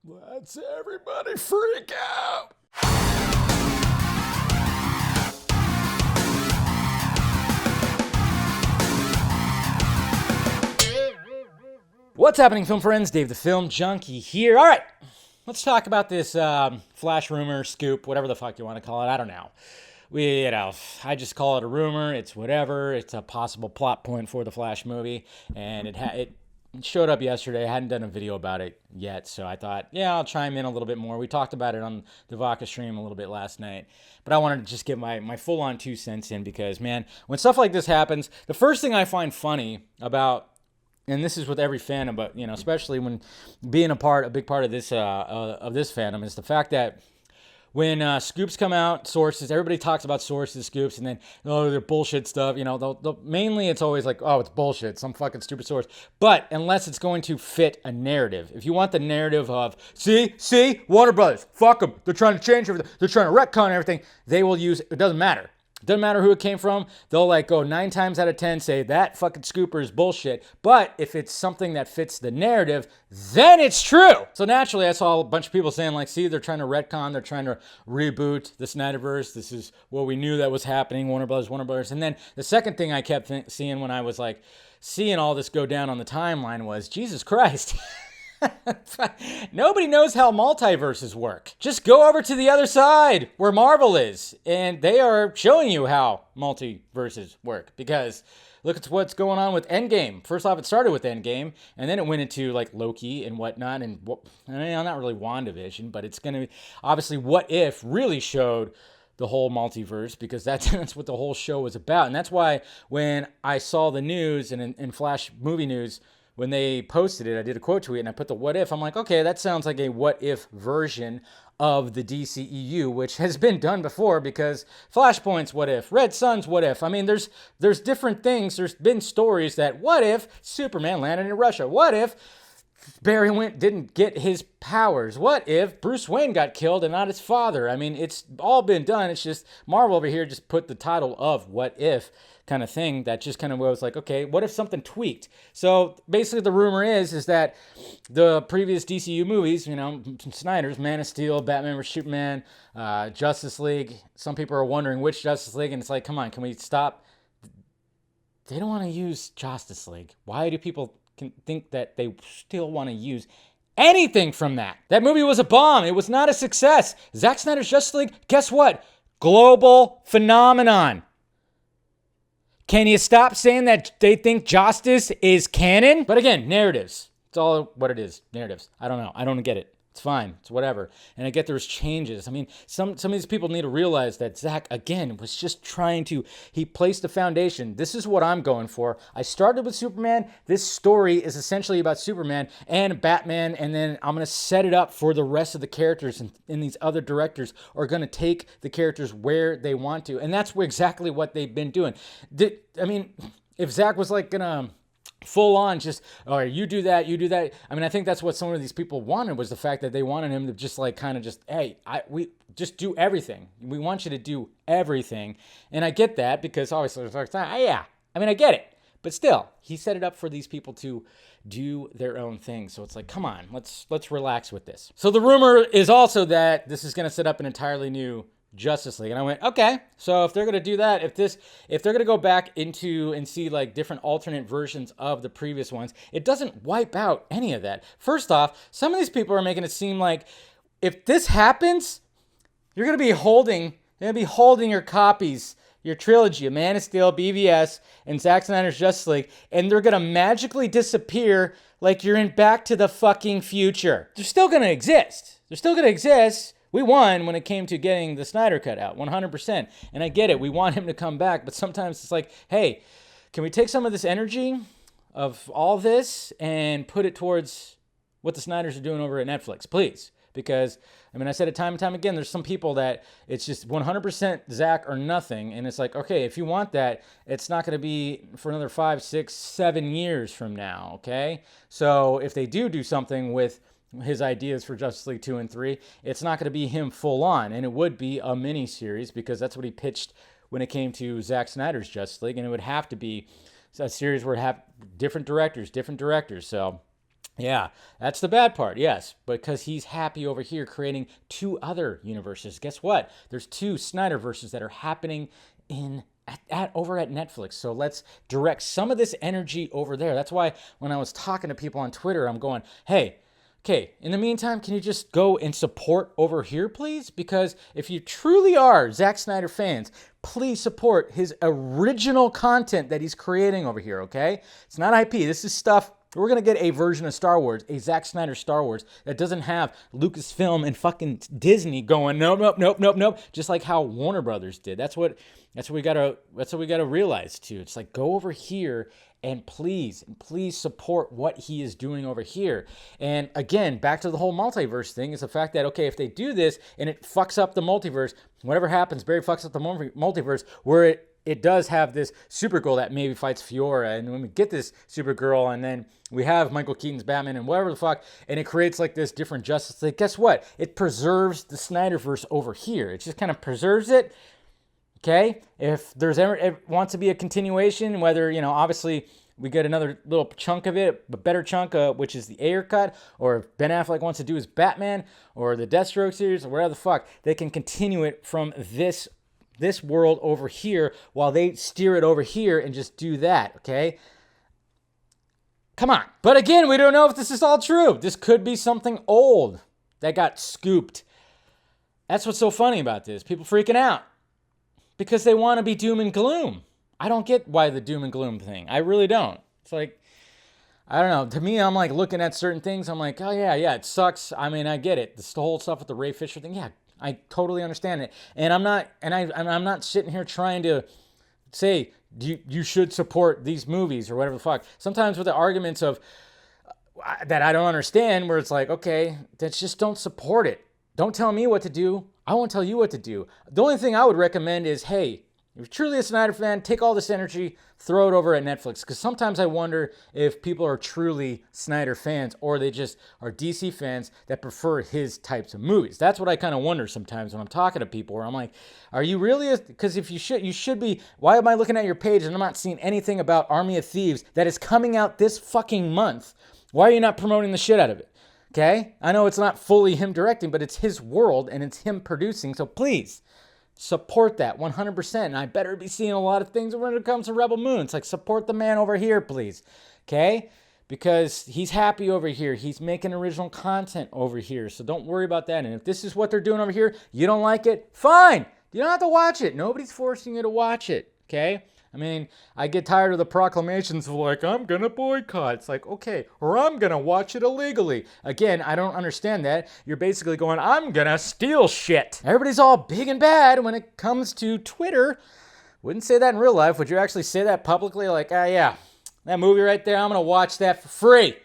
Let's everybody freak out. What's happening, film friends? Dave the Film Junkie here. All right, let's talk about this flash rumor, scoop, whatever the fuck you want to call it. I don't know. I just call it a rumor. It's whatever. It's a possible plot point for the Flash movie, and it showed up yesterday. I hadn't done a video about it yet, so I thought, yeah, I'll chime in a little bit more. We talked about it on the Vodka stream a little bit last night, but I wanted to just get my full-on 2 cents in because, man, when stuff like this happens, the first thing I find funny about, and this is with every fandom, but especially when being a big part of this fandom, is the fact that when scoops come out, sources, everybody talks about sources, scoops, and then, they're bullshit stuff. Mainly it's always like, oh, it's bullshit, some fucking stupid source. But unless it's going to fit a narrative. If you want the narrative of, see, Warner Brothers, fuck them. They're trying to change everything. They're trying to retcon everything. They will use, it doesn't matter. Doesn't matter who it came from. They'll go 9 times out of 10 say that fucking scooper is bullshit. But if it's something that fits the narrative, then it's true. So naturally, I saw a bunch of people saying see, they're trying to retcon. They're trying to reboot the Snyderverse. This is what we knew that was happening. Warner Brothers. And then the second thing I kept seeing when I was seeing all this go down on the timeline was, Jesus Christ. Nobody knows how multiverses work. Just go over to the other side where Marvel is, and they are showing you how multiverses work. Because look at what's going on with Endgame. First off, it started with Endgame, and then it went into Loki and whatnot, and not really WandaVision, but it's going to be, obviously, What If really showed the whole multiverse, because that's what the whole show was about. And that's why when I saw the news and in Flash movie news, when they posted it, I did a quote tweet and I put the what if. I'm like, okay, that sounds like a what if version of the DCEU, which has been done before, because Flashpoint's what if, Red Sun's what if. I mean, there's different things. There's been stories that what if Superman landed in Russia? What if Barry didn't get his powers? What if Bruce Wayne got killed and not his father? I mean, it's all been done. It's just Marvel over here just put the title of what if kind of thing that just kind of was okay, what if something tweaked? So basically the rumor is that the previous DCU movies, Snyders, Man of Steel, Batman vs. Superman, Justice League, some people are wondering which Justice League, and it's come on, can we stop? They don't want to use Justice League. Why do people think that they still want to use anything from that? That movie was a bomb. It was not a success. Zack Snyder's Justice League, guess what? Global phenomenon. Can you stop saying that they think Justice is canon? But again, narratives. It's all what it is. Narratives. I don't know. I don't get it. It's fine. It's whatever. And I get there's changes. I mean, some of these people need to realize that Zack, again, was just he placed the foundation. This is what I'm going for. I started with Superman. This story is essentially about Superman and Batman, and then I'm going to set it up for the rest of the characters, and these other directors are going to take the characters where they want to. And that's exactly what they've been doing. If Zack was going to full on just, all right, you do that. I mean, I think that's what some of these people wanted, was the fact that they wanted him to just hey, we just do everything. We want you to do everything. And I get that, because obviously yeah, I mean, I get it. But still, he set it up for these people to do their own thing. So it's come on, let's relax with this. So the rumor is also that this is going to set up an entirely new Justice League. And I went, okay, so if they're going to do that, if they're going to go back into and see different alternate versions of the previous ones, it doesn't wipe out any of that. First off, some of these people are making it seem like if this happens, you're going to be holding your copies, your trilogy of Man of Steel, BVS, and Zack Snyder's Justice League, and they're going to magically disappear like you're in Back to the fucking Future. They're still going to exist. We won when it came to getting the Snyder Cut out, 100%. And I get it. We want him to come back. But sometimes it's hey, can we take some of this energy of all this and put it towards what the Snyders are doing over at Netflix, please? Because, I said it time and time again, there's some people that it's just 100% Zack or nothing. And it's okay, if you want that, it's not going to be for another 5, 6, 7 years from now, okay? So if they do something with his ideas for Justice League 2 and 3, it's not going to be him full on, and it would be a mini series, because that's what he pitched when it came to Zack Snyder's Justice League, and it would have to be a series where it have different directors. So Yeah, that's the bad part, yes, because he's happy over here creating two other universes. Guess what? There's two Snyderverses that are happening over at Netflix. So let's direct some of this energy over there. That's why when I was talking to people on Twitter, I'm going, hey, okay, in the meantime, can you just go and support over here, please? Because if you truly are Zack Snyder fans, please support his original content that he's creating over here, okay? It's not IP. This is stuff. We're going to get a version of Star Wars, a Zack Snyder Star Wars, that doesn't have Lucasfilm and fucking Disney going, nope, nope, nope, nope, nope, just like how Warner Brothers did. That's what we gotta realize too. It's like, go over here and please support what he is doing over here. And again, back to the whole multiverse thing is the fact that, okay, if they do this and it fucks up the multiverse, whatever happens, Barry fucks up the multiverse, where it does have this Supergirl that maybe fights Fiora, and when we get this Supergirl, and then we have Michael Keaton's Batman and whatever the fuck, and it creates like this different Justice League, guess what? It preserves the Snyderverse over here. It just kind of preserves it, okay? If there's ever, it wants to be a continuation, whether, obviously we get another little chunk of it, a better chunk, which is the Ayer cut, or if Ben Affleck wants to do his Batman, or the Deathstroke series, or whatever the fuck, they can continue it from this world over here while they steer it over here and just do that, okay? Come on. But again, we don't know if this is all true. This could be something old that got scooped. That's what's so funny about this. People freaking out because they want to be doom and gloom. I don't get why the doom and gloom thing. I really don't. It's like, I don't know. To me, I'm like looking at certain things. I'm like, oh yeah, it sucks. I mean, I get it. This whole stuff with the Ray Fisher thing. Yeah, I totally understand it, and I'm not sitting here trying to say you should support these movies or whatever the fuck. Sometimes with the arguments of that I don't understand, where it's like, okay, that's just don't support it. Don't tell me what to do. I won't tell you what to do. The only thing I would recommend is, hey, if you're truly a Snyder fan, take all this energy, throw it over at Netflix. Because sometimes I wonder if people are truly Snyder fans or they just are DC fans that prefer his types of movies. That's what I kind of wonder sometimes when I'm talking to people, where I'm like, are you really? Because if you should be. Why am I looking at your page and I'm not seeing anything about Army of Thieves that is coming out this fucking month? Why are you not promoting the shit out of it? Okay? I know it's not fully him directing, but it's his world and it's him producing. So please, support that 100%. And I better be seeing a lot of things when it comes to Rebel Moon. It's like, support the man over here, please. Okay? Because he's happy over here. He's making original content over here. So don't worry about that. And if this is what they're doing over here, you don't like it, fine. You don't have to watch it. Nobody's forcing you to watch it. Okay? I mean, I get tired of the proclamations of like, I'm going to boycott. It's like, okay, or I'm going to watch it illegally. Again, I don't understand that. You're basically going, I'm going to steal shit. Everybody's all big and bad when it comes to Twitter. Wouldn't say that in real life. Would you actually say that publicly? Like, yeah, that movie right there, I'm going to watch that for free.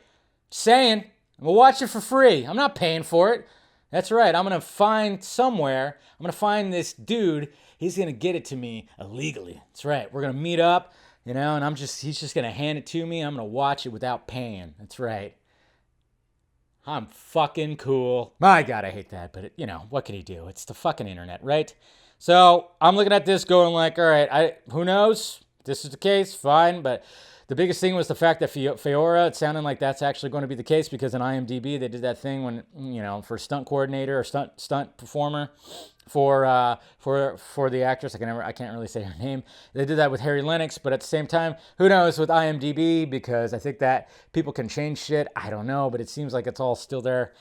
Just saying, I'm going to watch it for free. I'm not paying for it. That's right. I'm going to find somewhere. I'm going to find this dude. He's going to get it to me illegally. That's right. We're going to meet up, and he's just going to hand it to me. I'm going to watch it without paying. That's right. I'm fucking cool. My God, I hate that. But, what can he do? It's the fucking internet, right? So I'm looking at this going like, all right, who knows? If this is the case, fine. But the biggest thing was the fact that Fiora, it sounded like that's actually going to be the case, because in IMDb they did that thing when, for stunt coordinator or stunt performer for the actress. I can't really say her name. They did that with Harry Lennox, but at the same time, who knows with IMDb, because I think that people can change shit. I don't know, but it seems like it's all still there.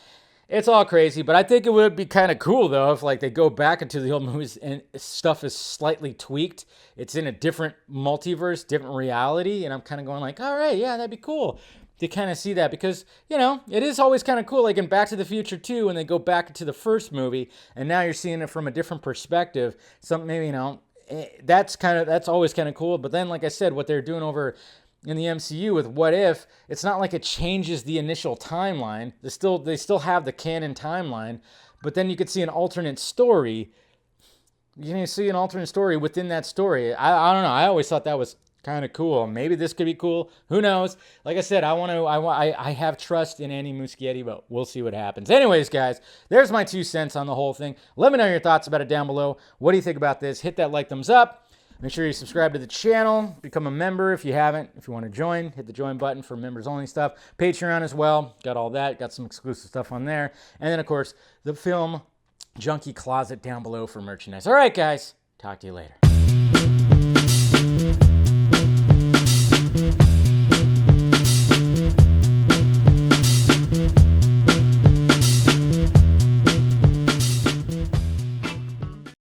It's all crazy, but I think it would be kind of cool, though, if like they go back into the old movies and stuff is slightly tweaked. It's in a different multiverse, different reality, and I'm kind of going like, all right, yeah, that'd be cool to kind of see that, because, it is always kind of cool, like in Back to the Future 2, when they go back to the first movie, and now you're seeing it from a different perspective. That's always kind of cool, but then, like I said, what they're doing over in the MCU with What If, it's not like it changes the initial timeline. They still have the canon timeline, but then you could see an alternate story. You can see an alternate story within that story. I don't know. I always thought that was kind of cool. Maybe this could be cool. Who knows? Like I said, I have trust in Andy Muschietti, but we'll see what happens. Anyways, guys, there's my 2 cents on the whole thing. Let me know your thoughts about it down below. What do you think about this? Hit that like, thumbs up. Make sure you subscribe to the channel, become a member if you haven't. If you want to join, hit the join button for members only stuff. Patreon as well, got all that, got some exclusive stuff on there. And then of course, the Film Junkie closet down below for merchandise. All right, guys, talk to you later.